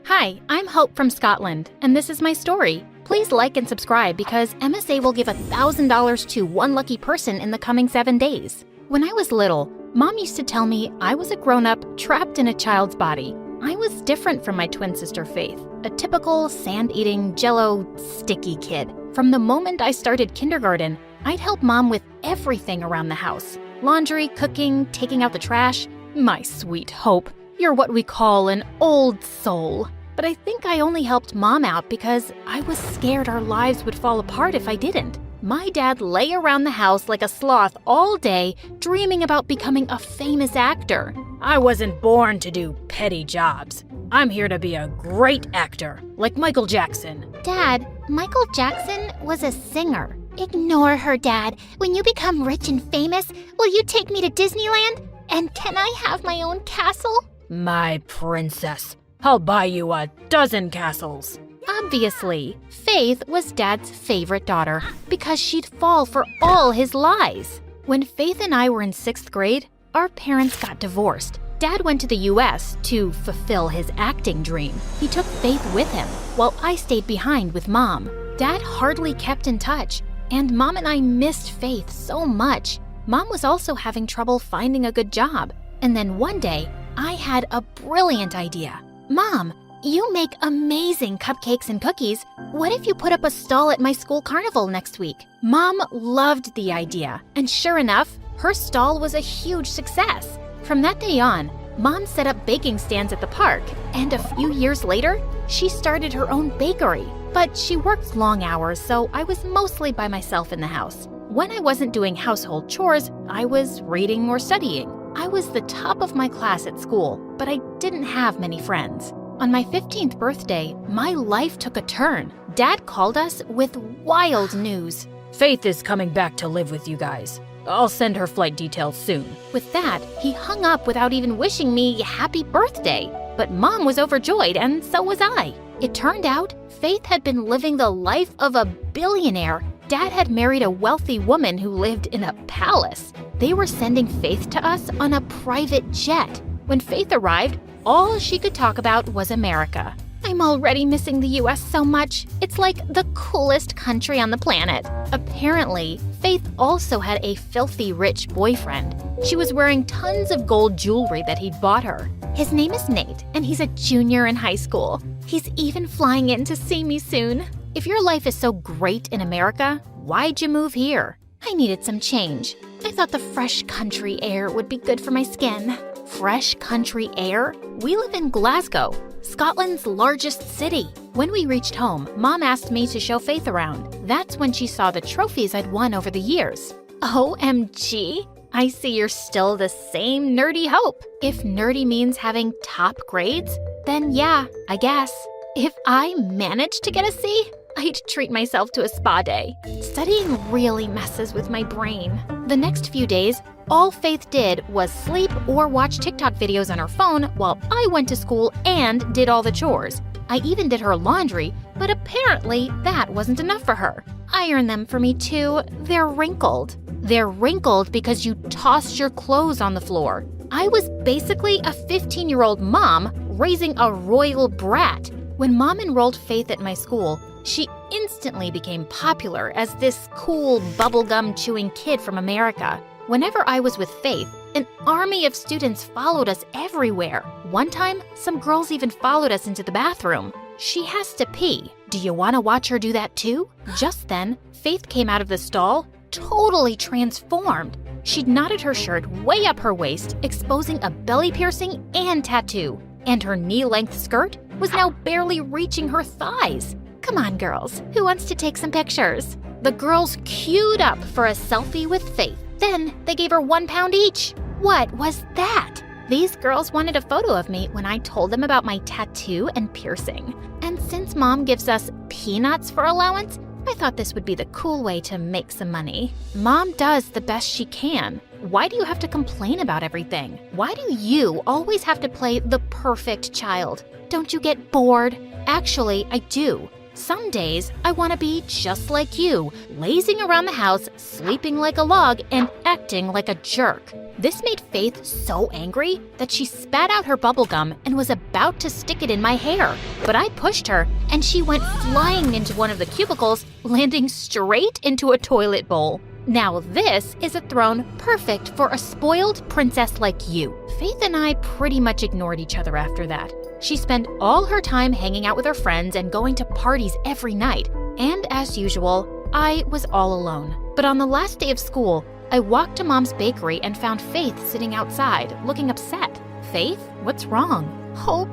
Hi, I'm Hope from Scotland, and this is my story. Please like and subscribe because MSA will give $1,000 to one lucky person in the coming 7 days. When I was little, Mom used to tell me I was a grown-up trapped in a child's body. I was different from my twin sister Faith, a typical sand-eating, jello, sticky kid. From the moment I started kindergarten, I'd help Mom with everything around the house. Laundry, cooking, taking out the trash. My sweet Hope, you're what we call an old soul. But I think I only helped Mom out because I was scared our lives would fall apart if I didn't. My dad lay around the house like a sloth all day, dreaming about becoming a famous actor. I wasn't born to do petty jobs. I'm here to be a great actor, like Michael Jackson. Dad, Michael Jackson was a singer. Ignore her, Dad. When you become rich and famous, will you take me to Disneyland? And can I have my own castle? My princess, I'll buy you 12 castles. Obviously, Faith was Dad's favorite daughter because she'd fall for all his lies. When Faith and I were in 6th grade, our parents got divorced. Dad went to the US to fulfill his acting dream. He took Faith with him, while I stayed behind with Mom. Dad hardly kept in touch, and Mom and I missed Faith so much. Mom was also having trouble finding a good job. And then one day, I had a brilliant idea. Mom, you make amazing cupcakes and cookies. What if you put up a stall at my school carnival next week? Mom loved the idea, and sure enough, her stall was a huge success. From that day on, Mom set up baking stands at the park, and a few years later, she started her own bakery. But she worked long hours, so I was mostly by myself in the house. When I wasn't doing household chores, I was reading or studying. I was the top of my class at school, but I didn't have many friends. On my 15th birthday, my life took a turn. Dad called us with wild news. Faith is coming back to live with you guys. I'll send her flight details soon. With that, he hung up without even wishing me happy birthday. But Mom was overjoyed, and so was I. It turned out Faith had been living the life of a billionaire. Dad had married a wealthy woman who lived in a palace. They were sending Faith to us on a private jet. When Faith arrived, all she could talk about was America. I'm already missing the US so much. It's like the coolest country on the planet. Apparently, Faith also had a filthy rich boyfriend. She was wearing tons of gold jewelry that he'd bought her. His name is Nate, and he's a junior in high school. He's even flying in to see me soon. If your life is so great in America, why'd you move here? I needed some change. I thought the fresh country air would be good for my skin. Fresh country air? We live in Glasgow, Scotland's largest city. When we reached home, Mom asked me to show Faith around. That's when she saw the trophies I'd won over the years. OMG! I see you're still the same nerdy Hope. If nerdy means having top grades, then yeah, I guess. If I managed to get a C, I'd treat myself to a spa day. Studying really messes with my brain. The next few days, all Faith did was sleep or watch TikTok videos on her phone while I went to school and did all the chores. I even did her laundry, but apparently that wasn't enough for her. Iron them for me too. They're wrinkled. They're wrinkled because you tossed your clothes on the floor. I was basically a 15-year-old mom raising a royal brat. When Mom enrolled Faith at my school, she instantly became popular as this cool bubblegum chewing kid from America. Whenever I was with Faith, an army of students followed us everywhere. One time, some girls even followed us into the bathroom. She has to pee. Do you want to watch her do that too? Just then, Faith came out of the stall, totally transformed. She'd knotted her shirt way up her waist, exposing a belly piercing and tattoo. And her knee-length skirt was now barely reaching her thighs. Come on, girls. Who wants to take some pictures? The girls queued up for a selfie with Faith. Then they gave her £1 each. What was that? These girls wanted a photo of me when I told them about my tattoo and piercing. And since Mom gives us peanuts for allowance, I thought this would be the cool way to make some money. Mom does the best she can. Why do you have to complain about everything? Why do you always have to play the perfect child? Don't you get bored? Actually, I do. Some days, I want to be just like you, lazing around the house, sleeping like a log, and acting like a jerk. This made Faith so angry that she spat out her bubblegum and was about to stick it in my hair. But I pushed her, and she went flying into one of the cubicles, landing straight into a toilet bowl. Now this is a throne perfect for a spoiled princess like you. Faith and I pretty much ignored each other after that. She spent all her time hanging out with her friends and going to parties every night. And as usual, I was all alone. But on the last day of school, I walked to Mom's bakery and found Faith sitting outside, looking upset. Faith, what's wrong? Hope,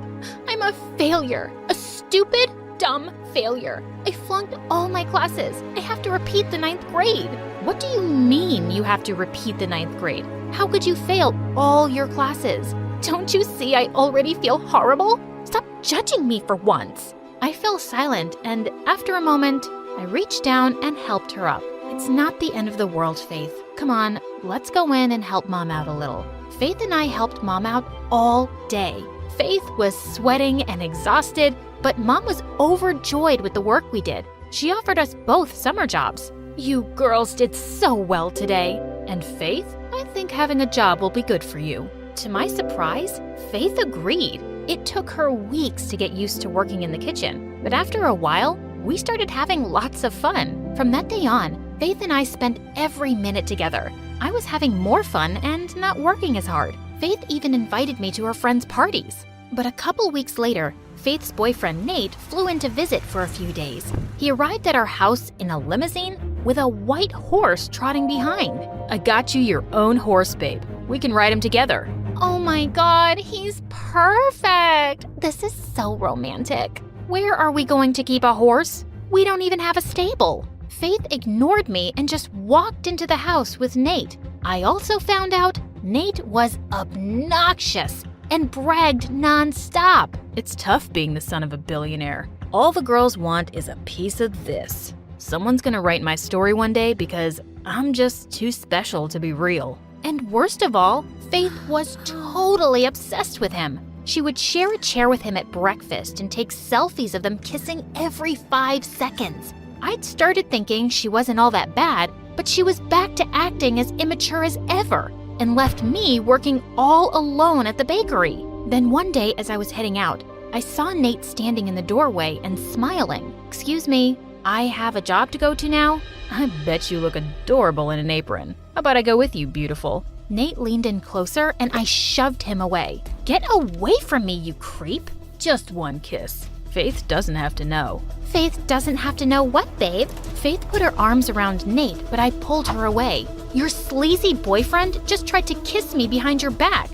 I'm a failure. A stupid, dumb failure. I flunked all my classes. I have to repeat the 9th grade. What do you mean you have to repeat the 9th grade? How could you fail all your classes? Don't you see I already feel horrible? Stop judging me for once. I fell silent, and after a moment, I reached down and helped her up. It's not the end of the world, Faith. Come on, let's go in and help Mom out a little. Faith and I helped Mom out all day. Faith was sweating and exhausted, but Mom was overjoyed with the work we did. She offered us both summer jobs. You girls did so well today. And Faith, I think having a job will be good for you. To my surprise, Faith agreed. It took her weeks to get used to working in the kitchen, but after a while, we started having lots of fun. From that day on, Faith and I spent every minute together. I was having more fun and not working as hard. Faith even invited me to her friends' parties. But a couple weeks later, Faith's boyfriend Nate flew in to visit for a few days. He arrived at our house in a limousine with a white horse trotting behind. I got you your own horse, babe. We can ride him together. Oh my God, he's perfect. This is so romantic. Where are we going to keep a horse? We don't even have a stable. Faith ignored me and just walked into the house with Nate. I also found out Nate was obnoxious and bragged nonstop. It's tough being the son of a billionaire. All the girls want is a piece of this. Someone's gonna write my story one day because I'm just too special to be real. And worst of all, Faith was totally obsessed with him. She would share a chair with him at breakfast and take selfies of them kissing every 5 seconds. I'd started thinking she wasn't all that bad, but she was back to acting as immature as ever and left me working all alone at the bakery. Then one day as I was heading out, I saw Nate standing in the doorway and smiling. Excuse me, I have a job to go to now? I bet you look adorable in an apron. How about I go with you, beautiful? Nate leaned in closer and I shoved him away. Get away from me, you creep. Just one kiss. Faith doesn't have to know. Faith doesn't have to know what, babe? Faith put her arms around Nate, but I pulled her away. Your sleazy boyfriend just tried to kiss me behind your back.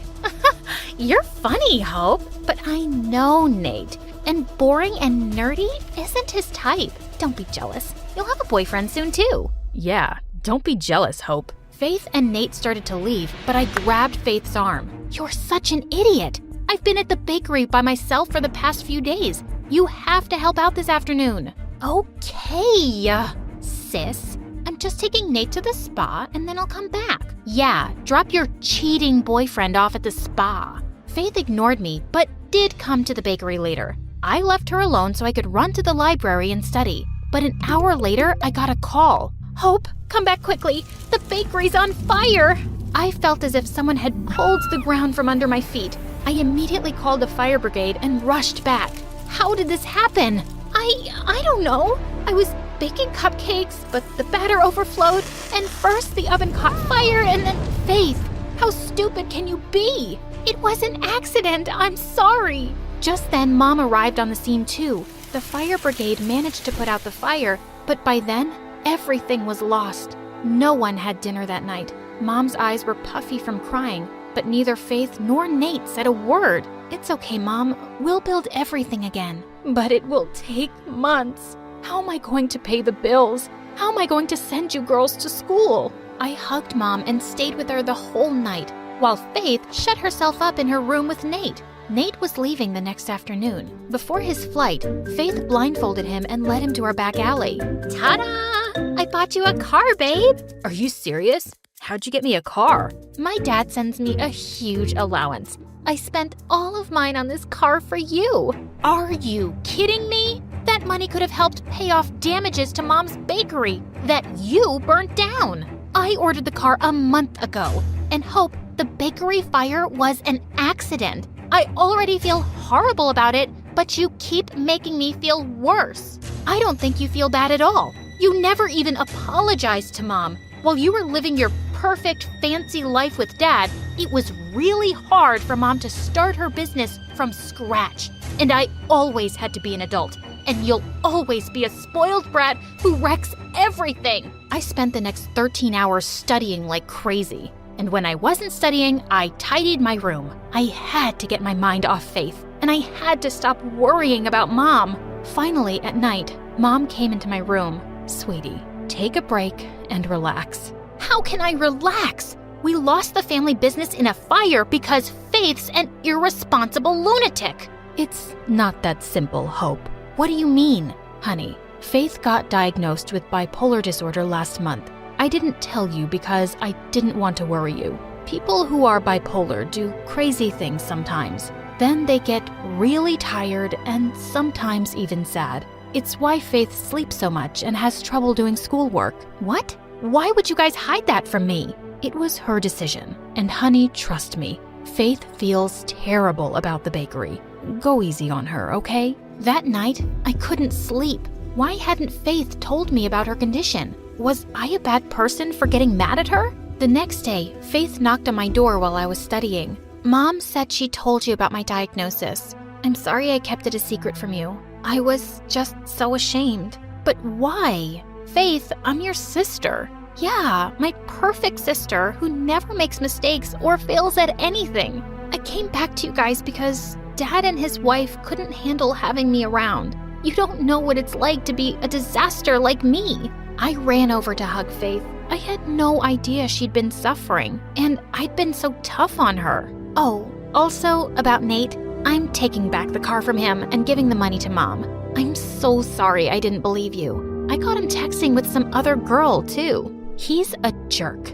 You're funny, Hope. But I know Nate, and boring and nerdy isn't his type. Don't be jealous. You'll have a boyfriend soon, too. Yeah, don't be jealous, Hope. Faith and Nate started to leave, but I grabbed Faith's arm. You're such an idiot. I've been at the bakery by myself for the past few days. You have to help out this afternoon. Okay, sis. I'm just taking Nate to the spa and then I'll come back. Yeah, drop your cheating boyfriend off at the spa. Faith ignored me, but did come to the bakery later. I left her alone so I could run to the library and study. But an hour later, I got a call. Hope, come back quickly. The bakery's on fire. I felt as if someone had pulled the ground from under my feet. I immediately called the fire brigade and rushed back. How did this happen? I don't know. I was baking cupcakes, but the batter overflowed, and first the oven caught fire, and then Faith, how stupid can you be? It was an accident. I'm sorry. Just then, Mom arrived on the scene too. The fire brigade managed to put out the fire, but by then, everything was lost. No one had dinner that night. Mom's eyes were puffy from crying, but neither Faith nor Nate said a word. It's okay, Mom. We'll build everything again. But it will take months. How am I going to pay the bills? How am I going to send you girls to school? I hugged Mom and stayed with her the whole night, while Faith shut herself up in her room with Nate. Nate was leaving the next afternoon. Before his flight, Faith blindfolded him and led him to our back alley. Ta-da! I bought you a car, babe. Are you serious? How'd you get me a car? My dad sends me a huge allowance. I spent all of mine on this car for you. Are you kidding me? That That money could have helped pay off damages to Mom's bakery that you burnt down. I ordered the car a month ago and hope the bakery fire was an accident. I already feel horrible about it, but you keep making me feel worse. I don't think you feel bad at all. You never even apologized to Mom. While you were living your perfect, fancy life with Dad, it was really hard for Mom to start her business from scratch. And I always had to be an adult. And you'll always be a spoiled brat who wrecks everything. I spent the next 13 hours studying like crazy. And when I wasn't studying, I tidied my room. I had to get my mind off Faith, and I had to stop worrying about Mom. Finally, at night, Mom came into my room. Sweetie, take a break and relax. How can I relax? We lost the family business in a fire because Faith's an irresponsible lunatic. It's not that simple, Hope. What do you mean? Honey, Faith got diagnosed with bipolar disorder last month. I didn't tell you because I didn't want to worry you. People who are bipolar do crazy things sometimes. Then they get really tired and sometimes even sad. It's why Faith sleeps so much and has trouble doing schoolwork. What? Why would you guys hide that from me? It was her decision. And honey, trust me, Faith feels terrible about the bakery. Go easy on her, okay? That night, I couldn't sleep. Why hadn't Faith told me about her condition? Was I a bad person for getting mad at her? The next day, Faith knocked on my door while I was studying. Mom said she told you about my diagnosis. I'm sorry I kept it a secret from you. I was just so ashamed. But why? Faith, I'm your sister. Yeah, my perfect sister who never makes mistakes or fails at anything. I came back to you guys because Dad and his wife couldn't handle having me around. You don't know what it's like to be a disaster like me. I ran over to hug Faith. I had no idea she'd been suffering, and I'd been so tough on her. Oh, also about Nate, I'm taking back the car from him and giving the money to Mom. I'm so sorry I didn't believe you. I caught him texting with some other girl, too. He's a jerk.